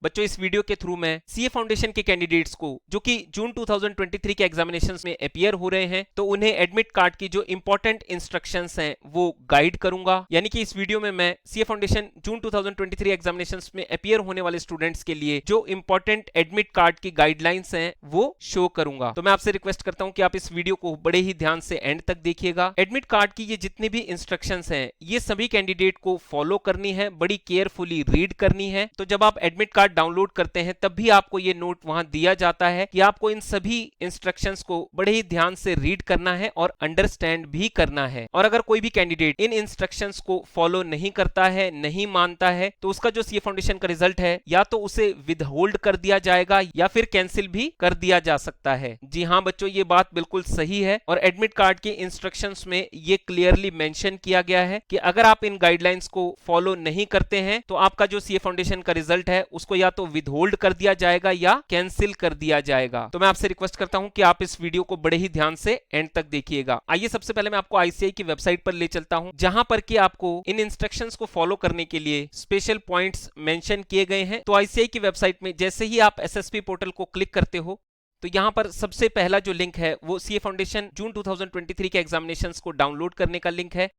बच्चों इस वीडियो के थ्रू मैं सीए फाउंडेशन के कैंडिडेट्स को जो कि जून 2023 के एग्जामिनेशंस में अपीयर हो रहे हैं तो उन्हें एडमिट कार्ड की जो इंपॉर्टेंट इंस्ट्रक्शंस हैं वो गाइड करूंगा। यानी कि इस वीडियो में मैं सीए फाउंडेशन जून 2023 एग्जामिनेशंस में अपीयर होने वाले स्टूडेंट्स के लिए जो इंपॉर्टेंट एडमिट कार्ड की गाइडलाइंस हैं वो शो करूंगा। तो मैं आपसे रिक्वेस्ट करता हूं कि आप इस वीडियो को बड़े ही ध्यान से एंड तक देखिएगा। एडमिट कार्ड की ये जितनी भी इंस्ट्रक्शंस हैं ये सभी कैंडिडेट को फॉलो करनी है, बड़ी केयरफुली रीड करनी है। तो जब आप एडमिट कार्ड डाउनलोड करते हैं तब भी आपको ये नोट वहां दिया जाता है कि आपको इन सभी इंस्ट्रक्शंस को बड़े ही ध्यान से रीड करना है और अंडरस्टैंड भी करना है। और अगर कोई भी कैंडिडेट इन इंस्ट्रक्शंस को फॉलो नहीं करता है, नहीं मानता है, तो उसका जो सीए फाउंडेशन का रिजल्ट है या तो उसे विदहोल्ड कर दिया जाएगा या फिर कैंसिल भी कर दिया जा सकता है। जी हाँ बच्चों, ये बात बिल्कुल सही है और एडमिट कार्ड के इंस्ट्रक्शंस में ये क्लियरली मेंशन किया गया है कि अगर आप इन गाइडलाइंस को फॉलो नहीं करते हैं तो आपका जो सीए फाउंडेशन का रिजल्ट है उसको या तो विदहोल्ड कर दिया जाएगा या कैंसिल कर दिया जाएगा। तो मैं आपसे रिक्वेस्ट करता हूं कि आप इस वीडियो को बड़े ही ध्यान से एंड तक देखिएगा। आइए सबसे पहले मैं आपको आईसीएआई की वेबसाइट पर ले चलता हूं जहां पर कि आपको इन इंस्ट्रक्शंस को फॉलो करने के लिए स्पेशल पॉइंट्स मेंशन किए गए हैं। तो आईसीएआई की वेबसाइट में जैसे ही आप एसएसपी पोर्टल को क्लिक करते हो तो यहां पर सबसे पहला जो लिंक है वो सीए फाउंडेशन जून 2023 के एग्जामिनेशंस को डाउनलोड करने का लिंक है।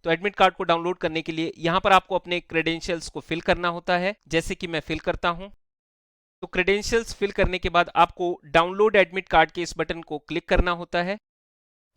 तो एडमिट कार्ड को डाउनलोड करने के लिए यहां पर आपको अपने क्रेडेंशियल्स को फिल करना होता है, जैसे कि मैं फिल करता हूं। तो क्रेडेंशियल्स फिल करने के बाद आपको डाउनलोड एडमिट कार्ड के इस बटन को क्लिक करना होता है।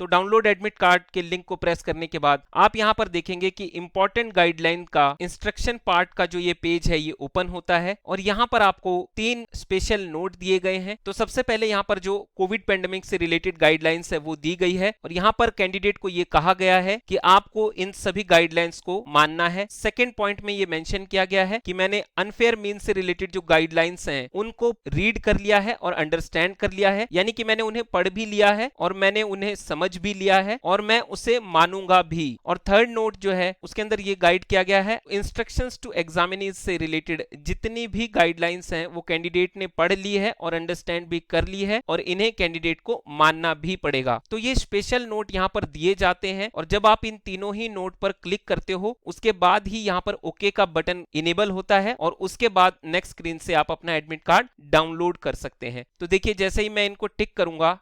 तो डाउनलोड एडमिट कार्ड के लिंक को प्रेस करने के बाद आप यहां पर देखेंगे कि इंपॉर्टेंट गाइडलाइन का इंस्ट्रक्शन पार्ट का जो ये पेज है ये ओपन होता है और यहां पर आपको 3 स्पेशल नोट दिए गए हैं। तो सबसे पहले यहां पर जो कोविड पेंडेमिक से रिलेटेड गाइडलाइंस है वो दी गई है और यहां पर कैंडिडेट को ये कहा गया है कि आपको इन सभी गाइडलाइंस को मानना है। सेकेंड पॉइंट में ये मेंशन किया गया है कि मैंने अनफेयर मीन से रिलेटेड जो गाइडलाइंस हैं उनको रीड कर लिया है और अंडरस्टैंड कर लिया है, यानी कि मैंने उन्हें पढ़ भी लिया है और मैंने उन्हें समझ भी लिया है और मैं उसे मानूंगा भी। और थर्ड नोट जो है उसके अंदर ये गाइड किया गया है इंस्ट्रक्शंस टू एग्जामिनीज से रिलेटेड जितनी भी गाइडलाइंस हैं वो कैंडिडेट ने पढ़ ली है और अंडरस्टैंड भी कर ली है और इन्हें कैंडिडेट को मानना भी पड़ेगा। तो ये स्पेशल नोट यहां पर दिए जाते हैं और जब आप इन तीनों ही नोट पर क्लिक करते हो उसके बाद ही यहां पर ओके का बटन इनेबल होता है और उसके बाद नेक्स्ट स्क्रीन से आप अपना एडमिट कार्ड डाउनलोड कर सकते हैं। तो देखिए जैसे ही मैं इनको टिक करूंगा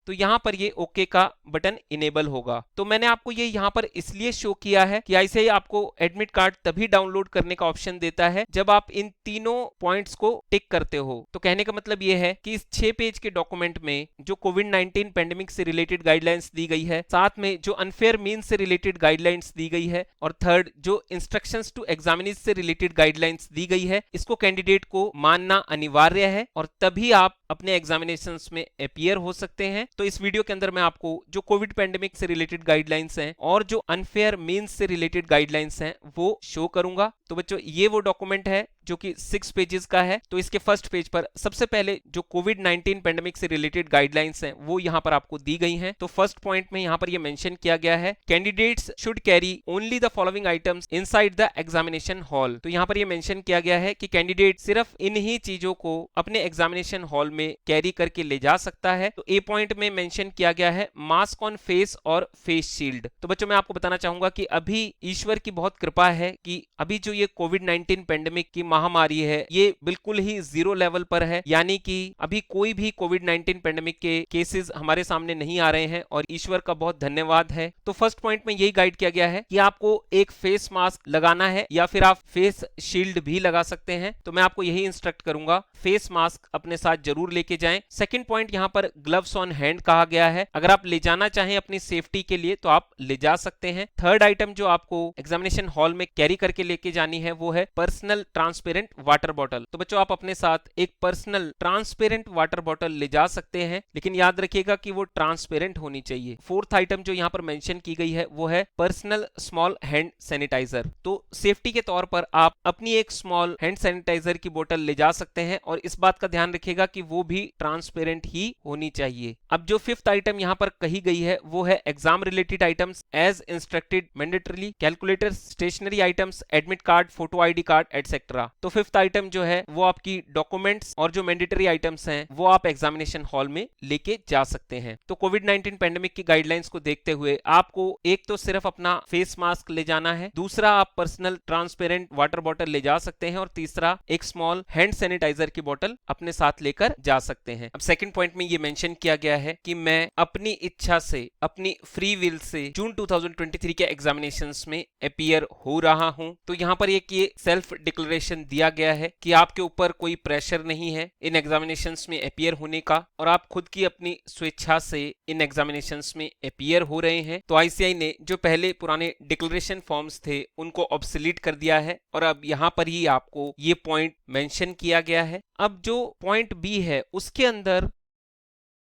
तो यहां पर ये ओके का बटन इनेबल होगा। तो मैंने आपको ये यहां पर इसलिए शो किया है कि ऐसे ही आपको एडमिट कार्ड तभी डाउनलोड करने का ऑप्शन देता है जब आप इन तीनों पॉइंट्स को टिक करते हो। तो कहने का मतलब ये है कि इस 6 पेज के डॉक्यूमेंट में जो कोविड-19 पेंडेमिक से रिलेटेड गाइडलाइंस दी गई है, साथ में जो अनफेयर मीन से रिलेटेड गाइडलाइंस दी गई है और थर्ड जो इंस्ट्रक्शंस टू एग्जामिनीज से रिलेटेड गाइडलाइंस दी गई है, इसको कैंडिडेट को मानना अनिवार्य है और तभी आप अपने एग्जामिनेशंस में अपीयर हो सकते हैं। तो इस वीडियो के अंदर मैं आपको जो कोविड पेंडेमिक से रिलेटेड गाइडलाइंस हैं और जो अनफेयर मीन्स से रिलेटेड गाइडलाइंस हैं वो शो करूंगा। तो बच्चों ये वो डॉक्यूमेंट है जो कि 6 पेजेस का है। तो इसके फर्स्ट पेज पर सबसे पहले जो कोविड-19 पेंडेमिक से रिलेटेड गाइडलाइंस हैं वो यहां पर आपको दी गई हैं। तो फर्स्ट पॉइंट में यहां पर ये मेंशन किया गया है candidates should carry only the following items inside the examination hall. तो यहां पर ये मेंशन किया गया है कि कैंडिडेट सिर्फ इन ही चीजों को अपने एग्जामिनेशन हॉल में कैरी करके ले जा सकता है। तो ए पॉइंट में मेंशन किया गया है मास्क ऑन फेस और फेस शील्ड। तो बच्चों मैं आपको बताना चाहूंगा कि अभी ईश्वर की बहुत कृपा है कि अभी जो ये कोविड-19 पेंडेमिक की महामारी है ये बिल्कुल ही 0 लेवल पर है, यानी कि अभी कोई भी कोविड-19 पेंडेमिक के केसेस हमारे सामने नहीं आ रहे हैं और ईश्वर का बहुत धन्यवाद है। तो फर्स्ट पॉइंट में यही गाइड किया गया है कि आपको एक फेस मास्क लगाना है या फिर आप फेस शील्ड भी लगा सकते हैं। तो मैं आपको यही इंस्ट्रक्ट करूंगा, फेस मास्क अपने साथ जरूर लेके जाएं। सेकंड पॉइंट यहां पर ग्लव्स ऑन हैंड कहा गया है, अगर आप ले जाना चाहें अपनी सेफ्टी के लिए तो आप ले जा सकते हैं। थर्ड आइटम जो आपको एग्जामिनेशन हॉल में कैरी करके लेके जानी है वो है पर्सनल ट्रांसपेरेंट वाटर बॉटल। तो बच्चों आप अपने साथ एक पर्सनल ट्रांसपेरेंट वाटर बॉटल ले जा सकते हैं, लेकिन याद रखिएगा कि वो ट्रांसपेरेंट होनी चाहिए। फोर्थ आइटम जो यहां पर मेंशन की गई है वो है पर्सनल स्मॉल हैंड सैनिटाइजर। तो सेफ्टी के तौर पर आप अपनी एक स्मॉल हैंड सैनिटाइजर की बोतल ले जा सकते हैं और इस बात का ध्यान रखिएगा कि वो भी ट्रांसपेरेंट ही होनी चाहिए। अब जो फिफ्थ आइटम यहां पर कही गई है वो है exam related items as instructed mandatorily, calculator, stationery items, admit card, photo ID card etcetera. तो फिफ्थ आइटम जो है वो आपकी डॉक्यूमेंट्स और जो मैंडेटरी आइटम्स हैं वो आप एग्जामिनेशन हॉल में लेके जा सकते हैं। तो कोविड-19 पेंडेमिक की गाइडलाइंस को देखते हुए आपको एक तो सिर्फ अपना फेस मास्क ले जाना है, दूसरा आप पर्सनल ट्रांसपेरेंट वाटर बॉटल ले जा सकते हैं और तीसरा एक स्मॉल हैंड सैनिटाइजर की बोतल अपने साथ लेकर जा सकते हैं। अब सेकंड पॉइंट में ये मेंशन किया गया है कि मैं अपनी इच्छा से, अपनी फ्री विल से जून 2023 के एग्जामिनेशंस में अपीयर हो रहा हूं। तो यहां पर एक ये सेल्फ डिक्लेरेशन दिया गया है कि आपके ऊपर कोई प्रेशर नहीं है इन एग्जामिनेशंस में अपीयर होने का और आप खुद की अपनी स्वेच्छा से इन एग्जामिनेशंस में अपीयर हो रहे हैं। तो आईसीएआई ने जो पहले पुराने डिक्लेरेशन फॉर्म्स थे उनको ऑब्सोलीट कर दिया है और अब यहां पर ही आपको ये पॉइंट मेंशन किया गया है। अब जो पॉइंट बी है उसके अंदर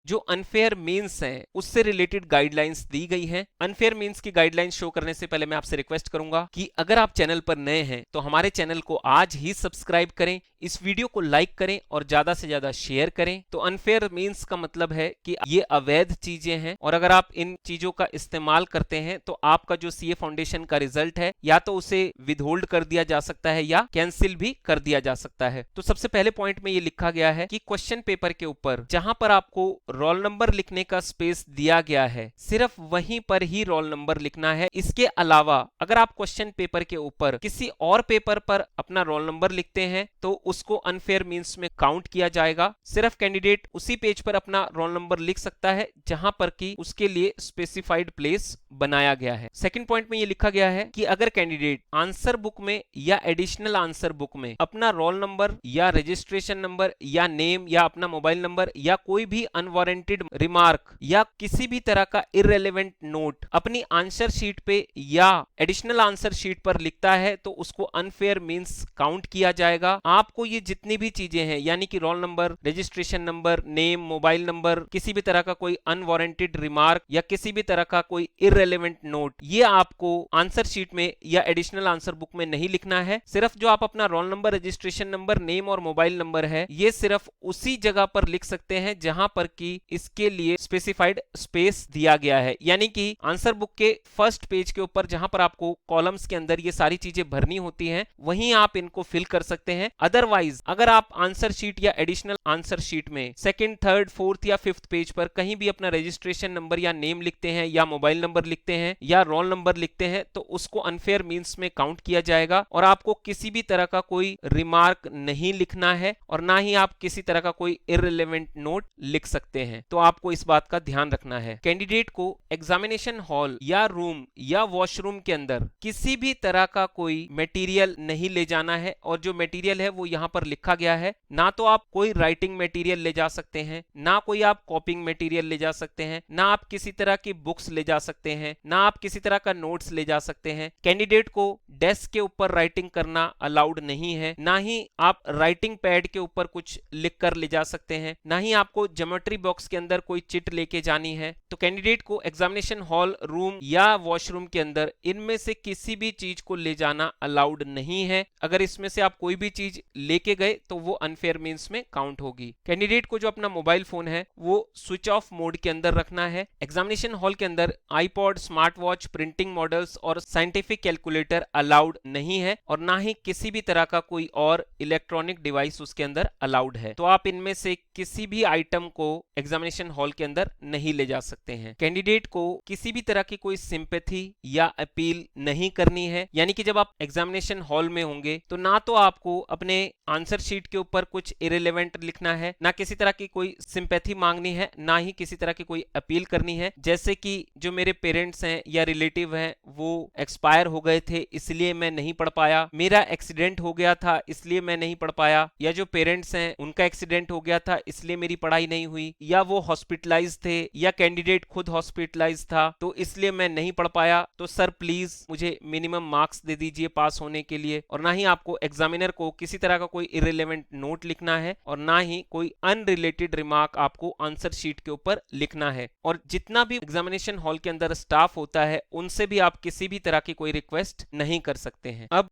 जो अनफेयर मीन्स हैं उससे रिलेटेड गाइडलाइंस दी गई हैं। अनफेयर मीन्स की गाइडलाइंस शो करने से पहले मैं आपसे रिक्वेस्ट करूंगा कि अगर आप चैनल पर नए हैं तो हमारे चैनल को आज ही सब्सक्राइब करें, इस वीडियो को लाइक करें और ज्यादा से ज्यादा शेयर करें। तो अनफेयर मीन्स का मतलब है कि ये अवैध चीजें हैं और अगर आप इन चीजों का इस्तेमाल करते हैं तो आपका जो सीए फाउंडेशन का रिजल्ट है या तो उसे विदहोल्ड कर दिया जा सकता है या कैंसिल भी कर दिया जा सकता है। तो सबसे पहले पॉइंट में ये लिखा गया है कि क्वेश्चन पेपर के ऊपर जहां पर आपको रोल नंबर लिखने का स्पेस दिया गया है सिर्फ वहीं पर ही रोल नंबर लिखना है। इसके अलावा अगर आप क्वेश्चन पेपर के ऊपर किसी और पेपर पर अपना रोल नंबर लिखते हैं तो उसको अनफेयर मींस में काउंट किया जाएगा। सिर्फ कैंडिडेट उसी पेज पर अपना रोल नंबर लिख सकता है जहां पर कि उसके लिए स्पेसिफाइड प्लेस बनाया गया है। सेकंड पॉइंट में ये लिखा गया है कि अगर कैंडिडेट आंसर बुक में या एडिशनल आंसर बुक में अपना रोल नंबर या रजिस्ट्रेशन नंबर या नेम या अपना मोबाइल नंबर या कोई भी अनवारंटेड रिमार्क या किसी भी तरह का इररिलेवेंट नोट अपनी आंसर शीट पे या एडिशनल आंसर शीट पर लिखता है तो उसको अनफेयर मींस काउंट किया जाएगा। आपको ये जितनी भी चीजें हैं यानी कि roll number, registration number, name, mobile number, किसी भी तरह का कोई अनवारंटेड रिमार्क या किसी भी तरह का कोई इररिलेवेंट नोट, ये आपको आंसर शीट में या एडिशनल आंसर बुक में नहीं लिखना है। सिर्फ जो आप अपना roll number, registration number, name और मोबाइल नंबर है ये सिर्फ उसी जगह पर लिख सकते हैं जहां पर कि इसके लिए स्पेसिफाइड स्पेस दिया गया है। यानी कि आंसर बुक के फर्स्ट पेज के ऊपर जहां पर आपको कॉलम्स के अंदर ये सारी चीजें भरनी होती हैं वहीं आप इनको फिल कर सकते हैं। अदरवाइज अगर आप आंसर शीट या एडिशनल आंसर शीट में सेकंड, थर्ड, फोर्थ या फिफ्थ पेज पर कहीं भी अपना रजिस्ट्रेशन नंबर या नेम लिखते हैं या मोबाइल नंबर लिखते हैं या रोल नंबर लिखते हैं तो उसको अनफेयर मींस में काउंट किया जाएगा और आपको किसी भी तरह का कोई रिमार्क नहीं लिखना है और ना ही आप किसी तरह का कोई इररिलेवेंट नोट लिख सकते हैं। तो आपको इस बात का ध्यान रखना है। कैंडिडेट को एग्जामिनेशन हॉल या रूम या वॉशरूम के अंदर किसी भी तरह का कोई मटेरियल नहीं ले जाना है और जो मटेरियल है वो यहाँ पर लिखा गया है। ना तो आप कोई राइटिंग मटेरियल ले जा सकते हैं, ना कोई आप कॉपिंग मटेरियल ले जा सकते हैं, ना आप किसी तरह की बुक्स ले जा सकते हैं, ना आप किसी तरह का नोट्स ले जा सकते हैं। कैंडिडेट को डेस्क के ऊपर राइटिंग करना अलाउड नहीं है, ना ही आप राइटिंग पैड के ऊपर कुछ लिख कर ले जा सकते हैं, ना ही आपको ज्योमेट्री बॉक्स के अंदर कोई चिट लेके जानी है। तो कैंडिडेट को एग्जामिनेशन हॉल, रूम या वॉशरूम के अंदर इनमें से किसी भी चीज को ले जाना अलाउड नहीं है। अगर इसमें से आप कोई भी चीज लेके गए तो वो अनफेयर मींस में काउंट होगी। कैंडिडेट को जो अपना मोबाइल फोन है वो स्विच ऑफ मोड के अंदर रखना है। एग्जामिनेशन हॉल के अंदर iPod, smart watch, printing models और साइंटिफिक कैलकुलेटर अलाउड नहीं है और ना ही किसी भी तरह का कोई और इलेक्ट्रॉनिक डिवाइस उसके अंदर अलाउड है। तो आप इनमें से किसी भी आइटम को एग्जामिनेशन हॉल के अंदर नहीं ले जा सकते हैं। कैंडिडेट को किसी भी तरह की कोई सिंपैथी या अपील नहीं करनी है। यानी कि जब आप एग्जामिनेशन हॉल में होंगे तो ना तो आपको अपने आंसर शीट के ऊपर कुछ इररिलेवेंट लिखना है, ना किसी तरह की कोई सिंपैथी मांगनी है, ना ही किसी तरह की कोई अपील करनी है। जैसे कि जो मेरे पेरेंट्स हैं या रिलेटिव हैं वो एक्सपायर हो गए थे इसलिए मैं नहीं पढ़ पाया, मेरा एक्सीडेंट हो गया था इसलिए मैं नहीं पढ़ पाया, या जो पेरेंट्स हैं उनका एक्सीडेंट हो गया था इसलिए मेरी पढ़ाई नहीं हुई, या वो हॉस्पिटलाइज थे या कैंडिडेट खुद हॉस्पिटलाइज था तो इसलिए मैं नहीं पढ़ पाया। तो सर प्लीज मुझे मिनिमम मार्क्स दे दीजिए पास होने के लिए। और ना ही आपको एग्जामिनर को किसी तरह का कोई इररिलेवेंट नोट लिखना है और ना ही कोई अनरिलेटेड रिमार्क आपको आंसर शीट के ऊपर लिखना है। और जितना भी एग्जामिनेशन हॉल के अंदर स्टाफ होता है उनसे भी आप किसी भी तरह की कोई रिक्वेस्ट नहीं कर सकते हैं। अब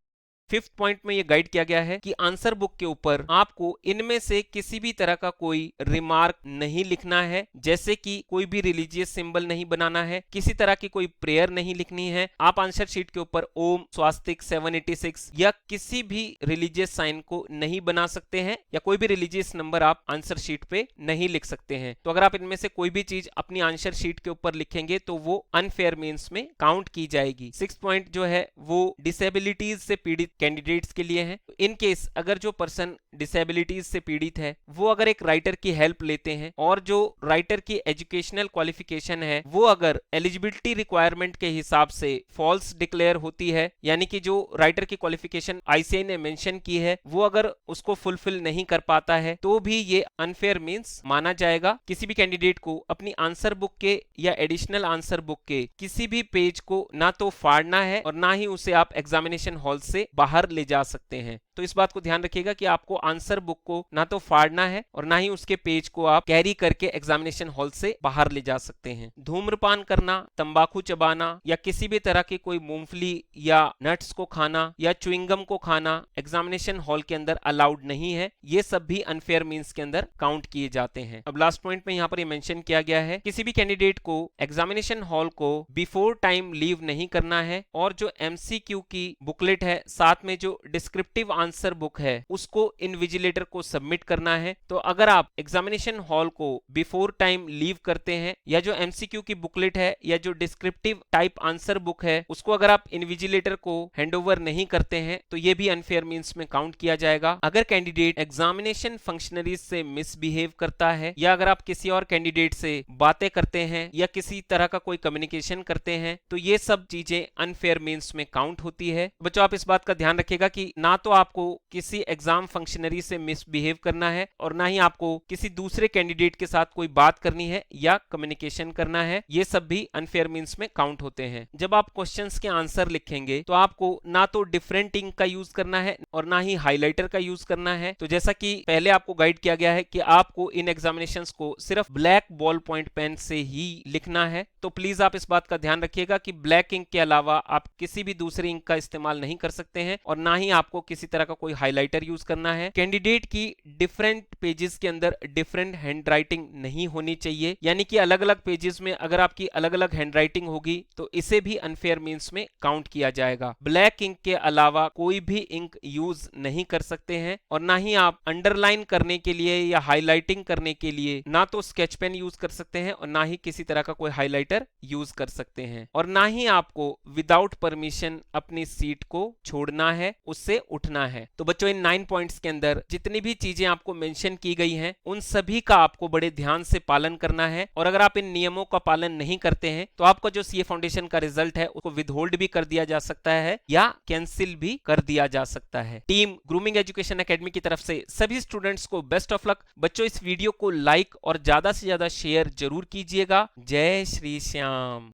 5th पॉइंट में ये गाइड किया गया है कि आंसर बुक के ऊपर आपको इनमें से किसी भी तरह का कोई रिमार्क नहीं लिखना है, जैसे कि कोई भी रिलीजियस सिंबल नहीं बनाना है, किसी तरह की कोई प्रेयर नहीं लिखनी है। आप आंसर शीट के ऊपर ओम, स्वास्तिक, 786 या किसी भी रिलीजियस साइन को नहीं बना सकते हैं, या कोई भी रिलीजियस नंबर आप आंसर शीट पे नहीं लिख सकते हैं। तो अगर आप इनमें से कोई भी चीज अपनी आंसर शीट के ऊपर लिखेंगे तो वो अनफेयर मीन्स में काउंट की जाएगी। 6th पॉइंट जो है वो डिसेबिलिटीज से पीड़ित कैंडिडेट्स के लिए है। इन केस अगर जो पर्सन डिसेबिलिटीज से पीड़ित है वो अगर एक राइटर की हेल्प लेते हैं और जो राइटर की एजुकेशनल क्वालिफिकेशन है वो अगर एलिजिबिलिटी रिक्वायरमेंट के हिसाब से फॉल्स डिक्लेयर होती है, यानी कि जो राइटर की क्वालिफिकेशन आईसीएआई ने मेंशन की है वो अगर उसको फुलफिल नहीं कर पाता है, तो भी ये अनफेयर मींस माना जाएगा। किसी भी कैंडिडेट को अपनी आंसर बुक के या एडिशनल आंसर बुक के किसी भी पेज को ना तो फाड़ना है और ना ही उसे आप एग्जामिनेशन हॉल से बाहर ले जा सकते हैं। तो इस बात को ध्यान रखिएगा कि आपको आंसर बुक को ना तो फाड़ना है और ना ही उसके पेज को आप कैरी करके एग्जामिनेशन हॉल से बाहर ले जा सकते हैं। धूम्रपान करना, तंबाकू चबाना या किसी भी तरह की कोई मूंगफली या नट्स को खाना या च्युइंगम को खाना एग्जामिनेशन हॉल के अंदर अलाउड नहीं है। ये सब भी अनफेयर मींस के अंदर काउंट किए जाते हैं। अब लास्ट पॉइंट में यहाँ पर मेंशन किया गया है, किसी भी कैंडिडेट को एग्जामिनेशन हॉल को बिफोर टाइम लीव नहीं करना है और जो एमसीक्यू की बुकलेट है साथ में जो डिस्क्रिप्टिव आंसर बुक है उसको इन्विजिलेटर को सबमिट करना है। तो अगर आप एग्जामिनेशन हॉल को बिफोर टाइम लीव करते हैं या जो एमसीक्यू की बुकलेट है या जो डिस्क्रिप्टिव टाइप आंसर बुक है उसको अगर आप इन्विजिलेटर को हैंडओवर नहीं करते हैं तो ये भी अनफेयर मींस में काउंट किया जाएगा। अगर कैंडिडेट एग्जामिनेशन फंक्शनरीज से मिसबिहेव करता है या अगर आप किसी और कैंडिडेट से बातें करते हैं या किसी तरह का कोई कम्युनिकेशन करते हैं तो ये सब चीजें अनफेयर मींस में काउंट होती है। बच्चों आप इस बात का ध्यान रखिएगा कि ना तो आपको किसी एग्जाम फंक्शनरी से मिसबिहेव करना है और ना ही आपको किसी दूसरे कैंडिडेट के साथ कोई बात करनी है या कम्युनिकेशन करना है। ये सब भी अनफेयर मींस में काउंट होते हैं। जब आप क्वेश्चंस के आंसर लिखेंगे तो आपको ना तो डिफरेंट इंक का यूज करना है और ना ही हाइलाइटर का यूज करना है। तो जैसा कि पहले आपको गाइड किया गया है कि आपको इन एग्जामिनेशंस को सिर्फ ब्लैक बॉल पॉइंट पेन से ही लिखना है, तो प्लीज आप इस बात का ध्यान रखिएगा कि ब्लैक इंक के अलावा आप किसी भी दूसरी इंक का इस्तेमाल नहीं कर सकते हैं और ना ही आपको किसी तरह का कोई हाइलाइटर यूज करना है। कैंडिडेट की डिफरेंट पेजेस के अंदर डिफरेंट हैंडराइटिंग नहीं होनी चाहिए, यानी कि अलग अलग पेजेस में अगर आपकी अलग अलग हैंडराइटिंग होगी तो इसे भी अनफेयर मींस में काउंट किया जाएगा। ब्लैक इंक के अलावा कोई भी इंक यूज नहीं कर सकते हैं और ना ही आप अंडरलाइन करने के लिए या हाईलाइटिंग करने के लिए ना तो स्केच पेन यूज कर सकते हैं और ना ही किसी तरह का कोई हाइलाइटर यूज कर सकते हैं और ना ही आपको विदाउट परमिशन अपनी सीट को छोड़ना है, उससे उठना है। तो बच्चों इन 9 पॉइंट्स के अंदर जितनी भी चीजें आपको मेंशन की गई हैं उन सभी का आपको बड़े ध्यान से पालन करना है और अगर आप इन नियमों का पालन नहीं करते हैं तो आपका जो सीए फाउंडेशन का रिजल्ट है उसको विदहोल्ड भी कर दिया जा सकता है या कैंसिल भी कर दिया जा सकता है। टीम ग्रूमिंग एजुकेशन एकेडमी की तरफ से सभी स्टूडेंट्स को बेस्ट ऑफ लक। बच्चों इस वीडियो को लाइक और ज्यादा से ज्यादा शेयर जरूर कीजिएगा। जय श्री श्याम।